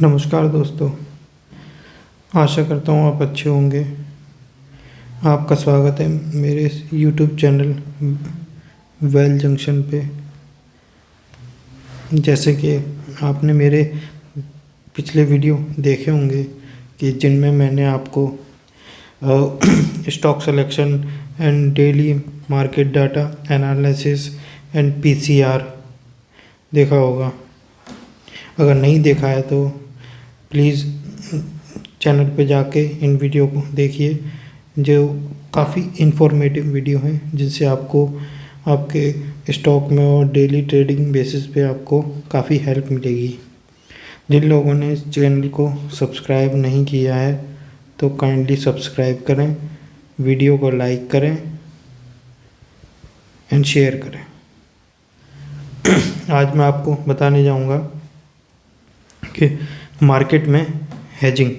नमस्कार दोस्तों, आशा करता हूँ आप अच्छे होंगे। आपका स्वागत है मेरे इस यूट्यूब चैनल वेल जंक्शन पे। जैसे कि आपने मेरे पिछले वीडियो देखे होंगे कि जिनमें मैंने आपको stock selection and daily market data analysis and PCR देखा होगा। अगर नहीं देखा है तो प्लीज़ चैनल पे जाके इन वीडियो को देखिए, जो काफ़ी इन्फॉर्मेटिव वीडियो हैं, जिनसे आपको आपके स्टॉक में और डेली ट्रेडिंग बेसिस पे आपको काफ़ी हेल्प मिलेगी। जिन लोगों ने इस चैनल को सब्सक्राइब नहीं किया है तो काइंडली सब्सक्राइब करें, वीडियो को लाइक करें एंड शेयर करें। आज मैं आपको बताने जाऊंगा कि मार्केट में हेजिंग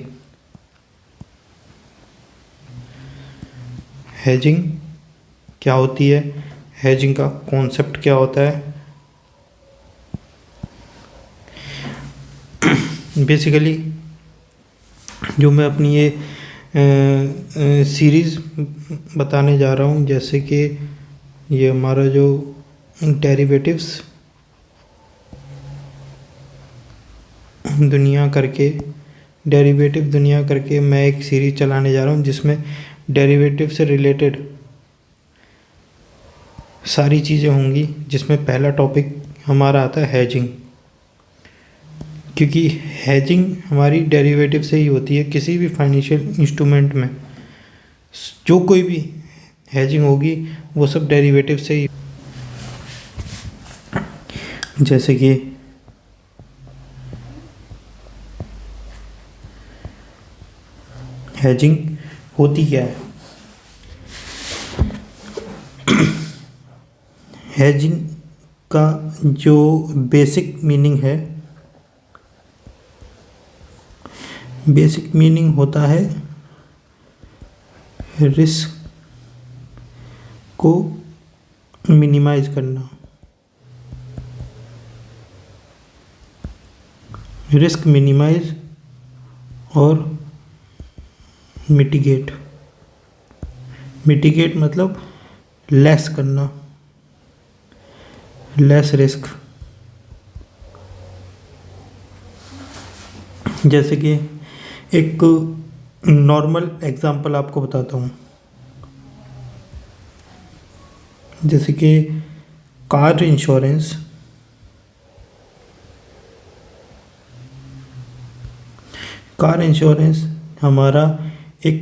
क्या होती है, हेजिंग का कॉन्सेप्ट क्या होता है। बेसिकली जो मैं अपनी ये सीरीज़ बताने जा रहा हूँ, जैसे कि ये हमारा जो डेरिवेटिव्स दुनिया करके मैं एक सीरीज चलाने जा रहा हूँ, जिसमें डेरिवेटिव से रिलेटेड सारी चीज़ें होंगी। जिसमें पहला टॉपिक हमारा आता है हेजिंग, क्योंकि हेजिंग हमारी डेरिवेटिव से ही होती है। किसी भी फाइनेंशियल इंस्ट्रूमेंट में जो कोई भी हेजिंग होगी वो सब डेरिवेटिव से ही। जैसे कि हेजिंग होती क्या है। हेजिंग का जो बेसिक मीनिंग होता है रिस्क को मिनिमाइज करना। रिस्क मिनिमाइज और मिटिगेट मतलब लेस करना, लेस रिस्क। जैसे कि एक नॉर्मल एग्जांपल आपको बताता हूँ। जैसे कि कार इंश्योरेंस हमारा एक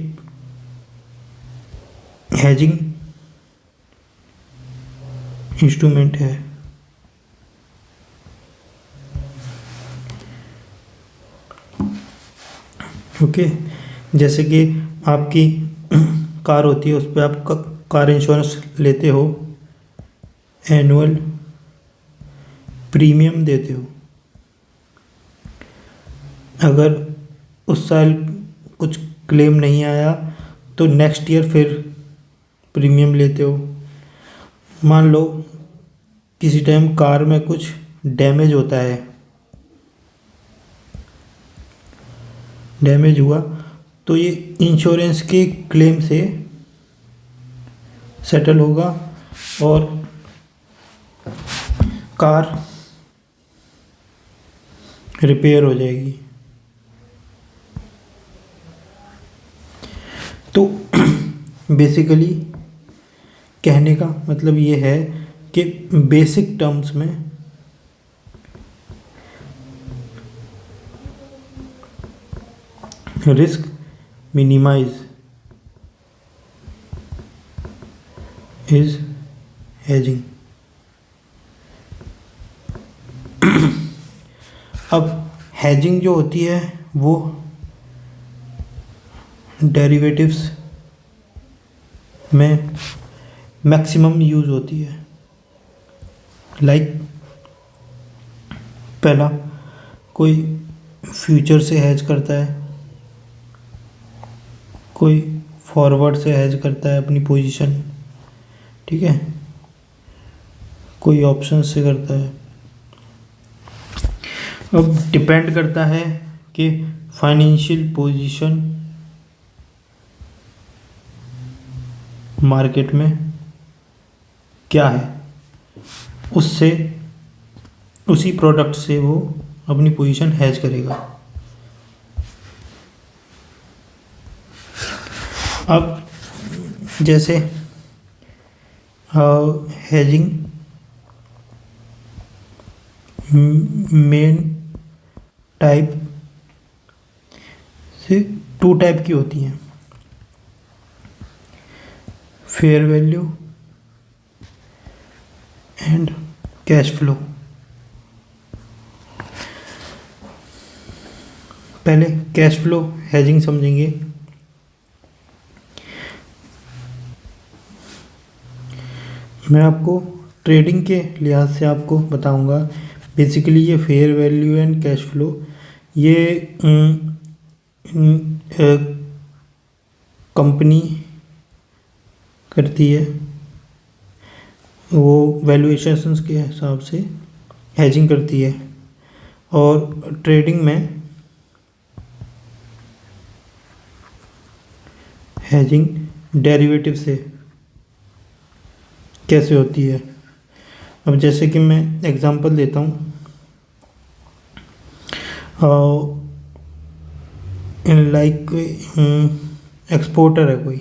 हेजिंग इंस्ट्रूमेंट है। ओके, जैसे कि आपकी कार होती है, उस पर आप कार इंश्योरेंस लेते हो, एनुअल प्रीमियम देते हो। अगर उस साल कुछ क्लेम नहीं आया तो नेक्स्ट ईयर फिर प्रीमियम लेते हो। मान लो किसी टाइम कार में कुछ डैमेज होता है, डैमेज हुआ तो ये इंश्योरेंस के क्लेम से सेटल होगा और कार रिपेयर हो जाएगी। तो बेसिकली कहने का मतलब ये है कि बेसिक टर्म्स में रिस्क मिनिमाइज इज हेजिंग। अब हेजिंग जो होती है वो डेरिवेटिव्स में मैक्सिमम यूज़ होती है। लाइक पहला, कोई फ्यूचर से हेज करता है, कोई फॉरवर्ड से हेज करता है अपनी पोजीशन, ठीक है, कोई ऑप्शन से करता है। अब डिपेंड करता है कि फाइनेंशियल पोजीशन मार्केट में क्या है, उससे उसी प्रोडक्ट से वो अपनी पोजीशन हेज करेगा। अब जैसे हेजिंग मेन टाइप से 2 टाइप की होती हैं, fair value and cash flow. पहले कैश फ्लो हेजिंग समझेंगे। मैं आपको ट्रेडिंग के लिहाज से आपको बताऊंगा। बेसिकली ये fair value and cash flow ये कंपनी करती है, वो वैल्यूएशंस के हिसाब से हेजिंग करती है। और ट्रेडिंग में हेजिंग डेरिवेटिव से कैसे होती है। अब जैसे कि मैं एग्जांपल देता हूँ, इन लाइक एक्सपोर्टर है कोई,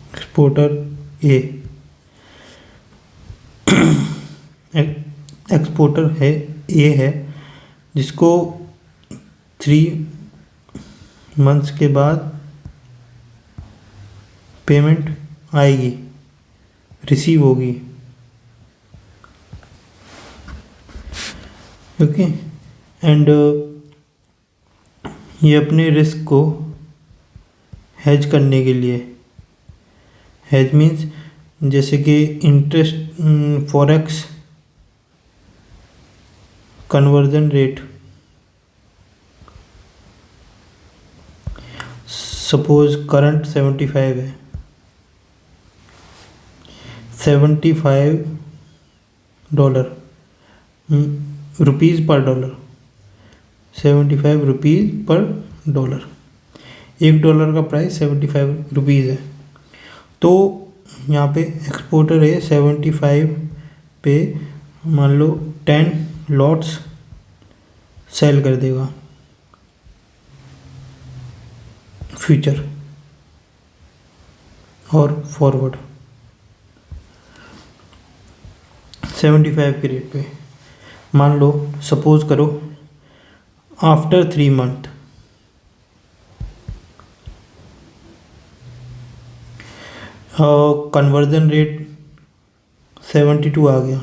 एक्सपोर्टर ए, एक्सपोर्टर है ए है, जिसको 3 मंथ्स के बाद पेमेंट आएगी, रिसीव होगी। ओके, एंड ये अपने रिस्क को हेज करने के लिए, हेज मीन्स जैसे कि interest, forex conversion rate, suppose current 75 है, $75 रुपीज़ पर डॉलर, 75 रुपीज़ पर डॉलर, $1 का प्राइस 75 रुपीज़ है। तो यहाँ पे एक्सपोर्टर है 75 पे मान लो 10 लॉट्स सेल कर देगा फ्यूचर और फॉरवर्ड 75 के रेट पे। मान लो सपोज करो आफ्टर 3 मंथ कन्वर्जन रेट 72 आ गया,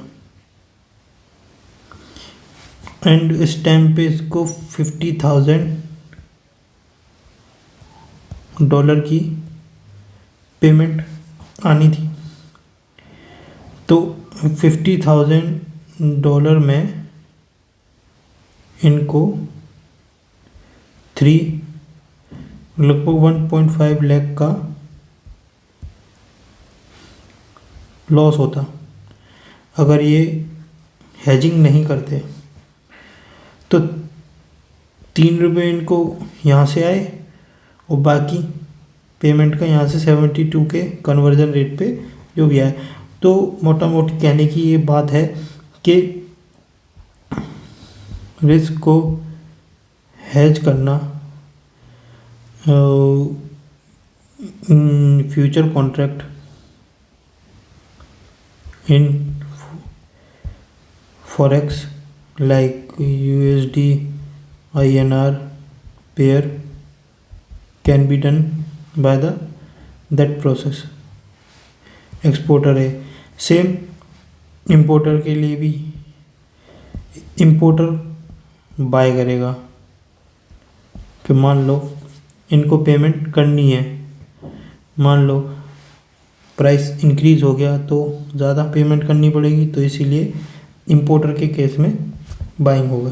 एंड इस टाइम पे इसको $50,000 की पेमेंट आनी थी। तो $50,000 में इनको लगभग 1.5 लाख का लॉस होता अगर ये हेजिंग नहीं करते। तो ₹3 इनको यहाँ से आए और बाकी पेमेंट का यहाँ से 72 के कन्वर्जन रेट पे जो भी आए। तो मोटा मोटी कहने की ये बात है कि रिस्क को हेज करना future contract in forex like USD INR pair can be done by that process. Exporter है, सेम इंपोर्टर के लिए भी इंपोर्टर बाय करेगा कि मान लो इनको पेमेंट करनी है, मान लो प्राइस इंक्रीज हो गया तो ज़्यादा पेमेंट करनी पड़ेगी, तो इसीलिए इंपोर्टर के केस में बाइंग होगा।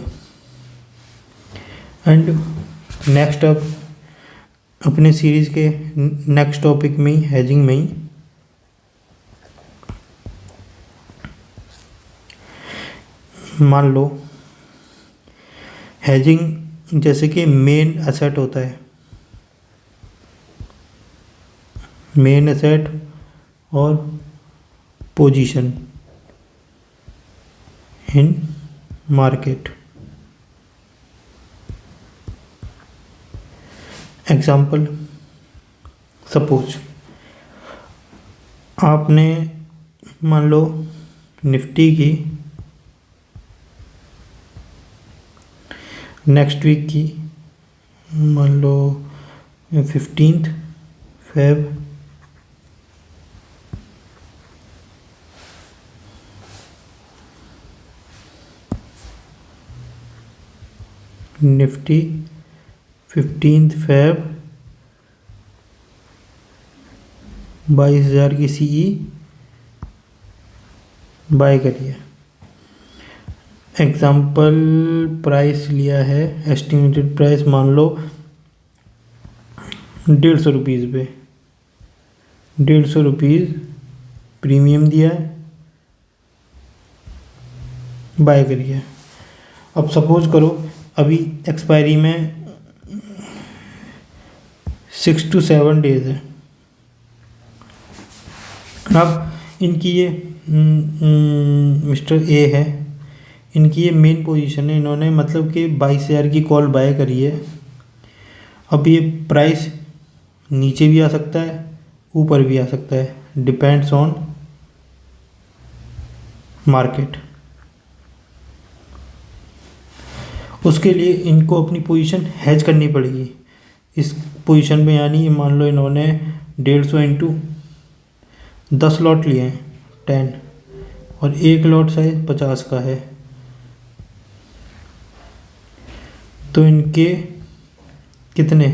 एंड नेक्स्ट अब अपने सीरीज़ के नेक्स्ट टॉपिक में ही, हेजिंग में ही, मान लो हेजिंग जैसे कि मेन एसेट होता है, मेन एसेट और position in market. Example, suppose आपने मान लो निफ्टी की नेक्स्ट वीक की मान लो 15 फेब निफ्टी 15 फेब 22,000 की सीई बाय करिए। एग्जाम्पल प्राइस लिया है, एस्टिमेटेड प्राइस मान लो 150 रुपीज़ पे, 150 रुपीज़ प्रीमियम दिया है, बाय करिए। अब सपोज करो अभी एक्सपायरी में 6 to 7 डेज है। अब इनकी ये मिस्टर ए है, इनकी ये मेन पोजीशन है, इन्होंने मतलब कि 22,000 की कॉल बाय करी है। अब ये प्राइस नीचे भी आ सकता है, ऊपर भी आ सकता है, डिपेंड्स ऑन मार्केट। उसके लिए इनको अपनी पोजीशन हेज करनी पड़ेगी इस पोजीशन में, यानी मान लो इन्होंने 150 इंटू 10 लॉट लिए हैं 10, और एक लॉट साइज 50 का है, तो इनके कितने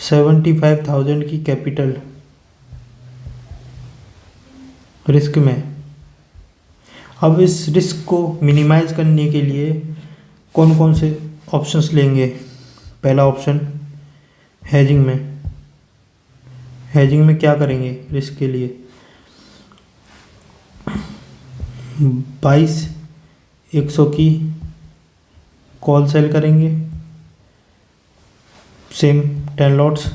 75,000 की कैपिटल रिस्क में। अब इस रिस्क को मिनिमाइज करने के लिए कौन कौन से ऑप्शंस लेंगे? पहला ऑप्शन हेजिंग में। हेजिंग में क्या करेंगे रिस्क के लिए? 22,100 की कॉल सेल करेंगे, सेम 10 लॉट्स।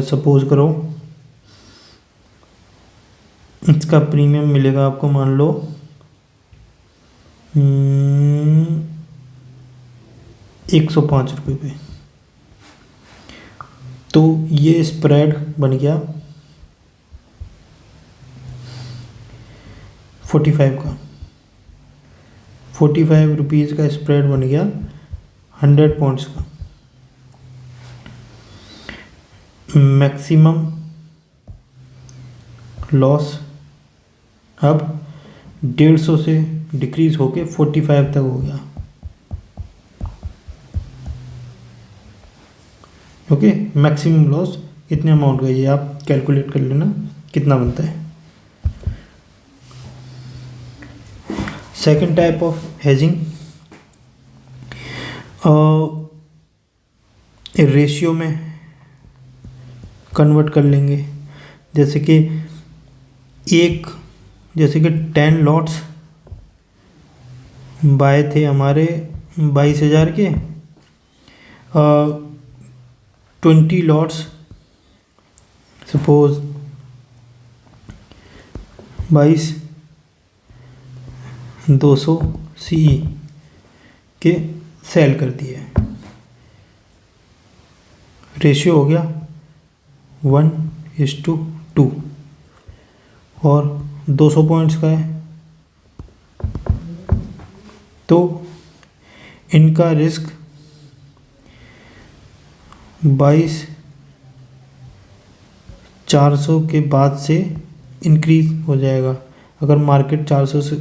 सपोज करो इसका प्रीमियम मिलेगा आपको मान लो 105 रुपये पे, तो ये स्प्रेड बन गया 45 का, 45 रुपीज़ का स्प्रेड बन गया 100 पॉइंट्स का। मैक्सिमम लॉस अब 150 से डिक्रीज होके 45 तक हो गया। ओके, मैक्सिमम लॉस इतने अमाउंट का, ये आप कैलकुलेट कर लेना कितना बनता है। Second type of hedging ratio में कन्वर्ट कर लेंगे, जैसे कि 10 लॉट्स बाय थे हमारे 22,000 के, 20 लॉट्स सपोज 22,200 सीई के सेल कर दिए। रेशियो हो गया 1:2 और 200 पॉइंट्स का है, तो इनका रिस्क 22,400 के बाद से इंक्रीज हो जाएगा। अगर मार्केट 400 से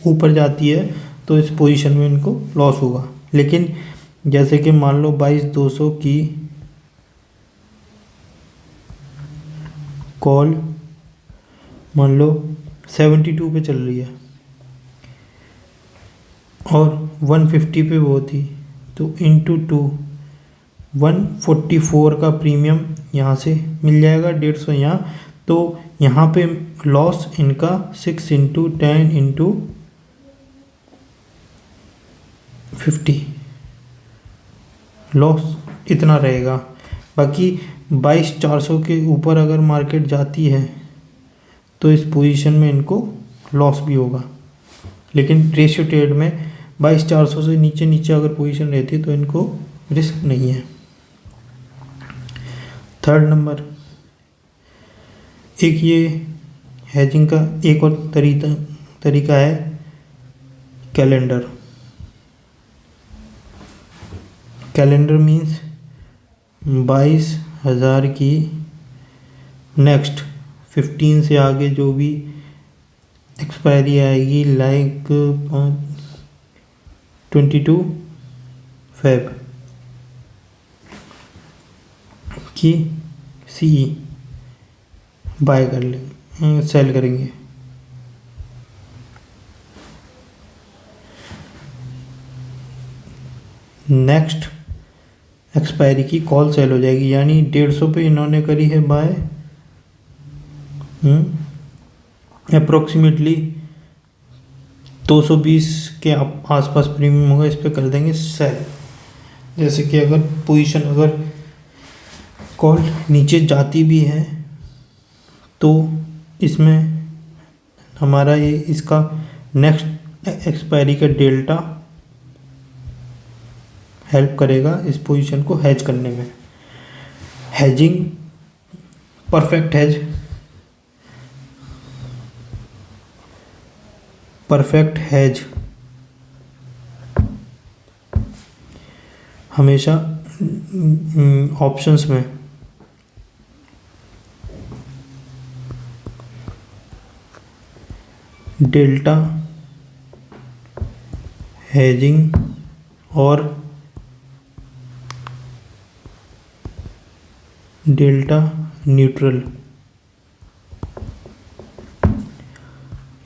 ऊपर जाती है तो इस पोजीशन में इनको लॉस होगा। लेकिन जैसे कि मान लो 22,200 की कॉल मान लो 72 पे चल रही है और 150 पे वो थी, तो इंटू 2 144 का प्रीमियम यहाँ से मिल जाएगा, 150 यहाँ, तो यहाँ पे लॉस इनका 6 इंटू 10 इंटू 50 लॉस इतना रहेगा। बाकी 22,400 के ऊपर अगर मार्केट जाती है तो इस पोजीशन में इनको लॉस भी होगा, लेकिन रेशियो ट्रेड में 22,400 से नीचे नीचे अगर पोजीशन रहती है तो इनको रिस्क नहीं है। थर्ड नंबर, एक ये हेजिंग का एक और तरीका है कैलेंडर। कैलेंडर मीन्स 22,000 की नेक्स्ट 15 से आगे जो भी एक्सपायरी आएगी, लाइक 22 फेब की सीई बाय कर लेंगे, सेल करेंगे। नेक्स्ट एक्सपायरी की कॉल सेल हो जाएगी, यानी 150 पे इन्होंने करी है बाय, अप्रोक्सीमेटली 220 के आसपास प्रीमियम होगा, इस पर कर देंगे सेल। जैसे कि अगर पोजीशन अगर कॉल नीचे जाती भी है तो इसमें हमारा ये इसका नेक्स्ट एक्सपायरी का डेल्टा हेल्प करेगा इस पोजीशन को हेज करने में। Hedging, perfect hedge, perfect hedge हमेशा ऑप्शंस में डेल्टा हेजिंग और डेल्टा न्यूट्रल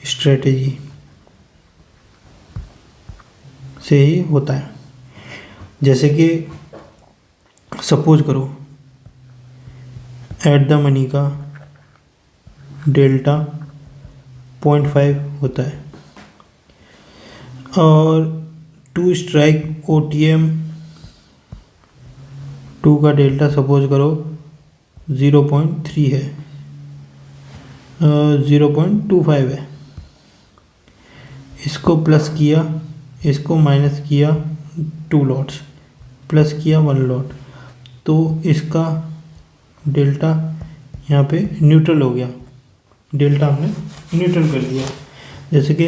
स्ट्रेटेजी से ही होता है। जैसे कि सपोज करो एट द मनी का डेल्टा 0.5 होता है और टू स्ट्राइक OTM 2 का डेल्टा सपोज करो 0.3 है, 0.25 है। इसको प्लस किया, इसको माइनस किया 2 लॉट्स, प्लस किया 1 लॉट, तो इसका डेल्टा यहाँ पे न्यूट्रल हो गया। डेल्टा हमने न्यूट्रल कर दिया। जैसे कि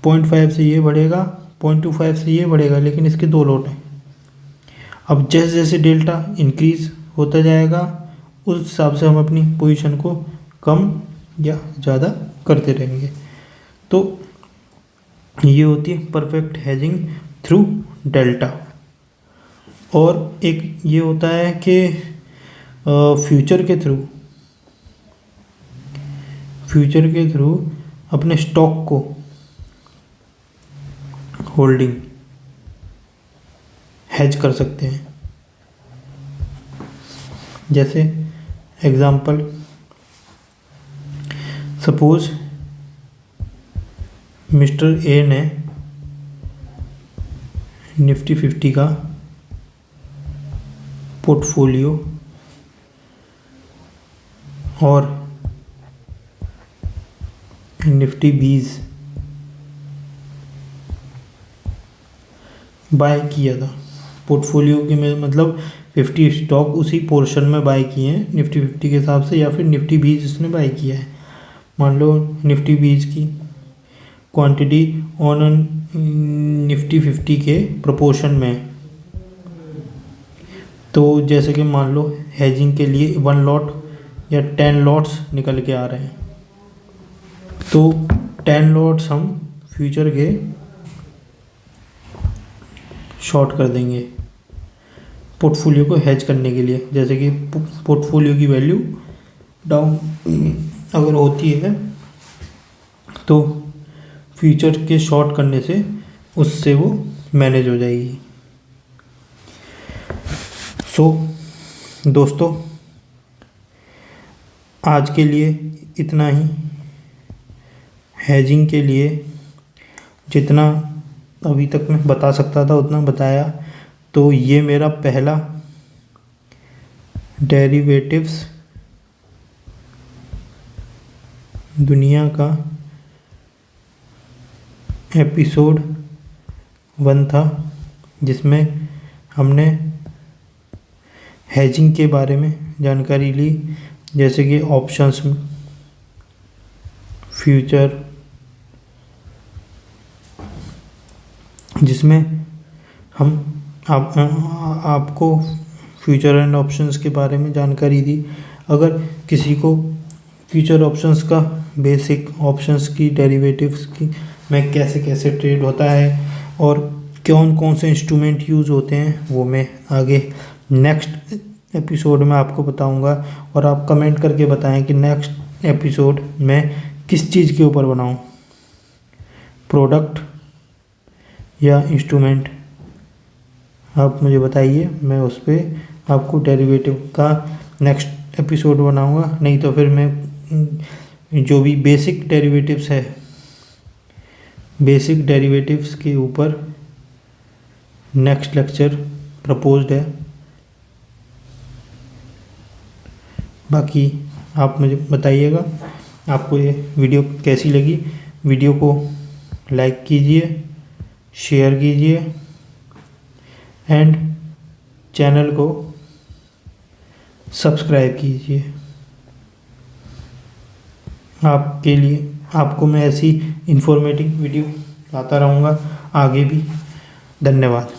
0.5 से ये बढ़ेगा, 0.25 से ये बढ़ेगा, लेकिन इसके 2 लॉट हैं। अब जैसे जैसे डेल्टा इंक्रीज होता जाएगा उस हिसाब से हम अपनी पोजीशन को कम या ज़्यादा करते रहेंगे। तो ये होती है परफेक्ट हेजिंग थ्रू डेल्टा। और एक ये होता है कि फ्यूचर के थ्रू अपने स्टॉक को होल्डिंग हेज कर सकते हैं। जैसे एग्जांपल, सपोज मिस्टर ए ने निफ्टी 50 का पोर्टफोलियो और निफ्टी 20 बाय किया था। पोर्टफोलियो के में मतलब 50 स्टॉक उसी पोर्शन में बाय किए हैं निफ्टी 50 के हिसाब से, या फिर निफ्टी 20 इसने बाय किया है। मान लो निफ्टी 20 की क्वांटिटी ऑन निफ्टी 50 के प्रोपोर्शन में, तो जैसे कि मान लो हेजिंग के लिए 1 लॉट या 10 लॉट्स निकल के आ रहे हैं, तो 10 लॉट्स हम फ्यूचर के शॉर्ट कर देंगे पोर्टफोलियो को हेज करने के लिए। जैसे कि पोर्टफोलियो की वैल्यू डाउन अगर होती है तो फ्यूचर के शॉर्ट करने से उससे वो मैनेज हो जाएगी। सो दोस्तों, आज के लिए इतना ही। हेजिंग के लिए जितना अभी तक मैं बता सकता था उतना बताया। तो ये मेरा पहला डेरिवेटिव्स दुनिया का एपिसोड 1 था, जिसमें हमने हेजिंग के बारे में जानकारी ली, जैसे कि ऑप्शंस, फ्यूचर, जिसमें हम आपको फ्यूचर एंड ऑप्शंस के बारे में जानकारी दी। अगर किसी को फ्यूचर ऑप्शंस का बेसिक, ऑप्शंस की डेरिवेटिव्स की में कैसे कैसे ट्रेड होता है और कौन कौन से इंस्ट्रूमेंट यूज़ होते हैं, वो मैं आगे नेक्स्ट एपिसोड में आपको बताऊंगा। और आप कमेंट करके बताएं कि नेक्स्ट एपिसोड में किस चीज़ के ऊपर बनाऊं, प्रोडक्ट या इंस्ट्रूमेंट। आप मुझे बताइए, मैं उस पर आपको डेरिवेटिव का नेक्स्ट एपिसोड बनाऊंगा। नहीं तो फिर मैं जो भी बेसिक डेरिवेटिव्स है, बेसिक डेरिवेटिव्स के ऊपर नेक्स्ट लेक्चर प्रपोज्ड है। बाकी आप मुझे बताइएगा आपको ये वीडियो कैसी लगी। वीडियो को लाइक कीजिए, शेयर कीजिए एंड चैनल को सब्सक्राइब कीजिए। आपके लिए, आपको मैं ऐसी इंफॉर्मेटिव वीडियो लाता रहूँगा आगे भी। धन्यवाद।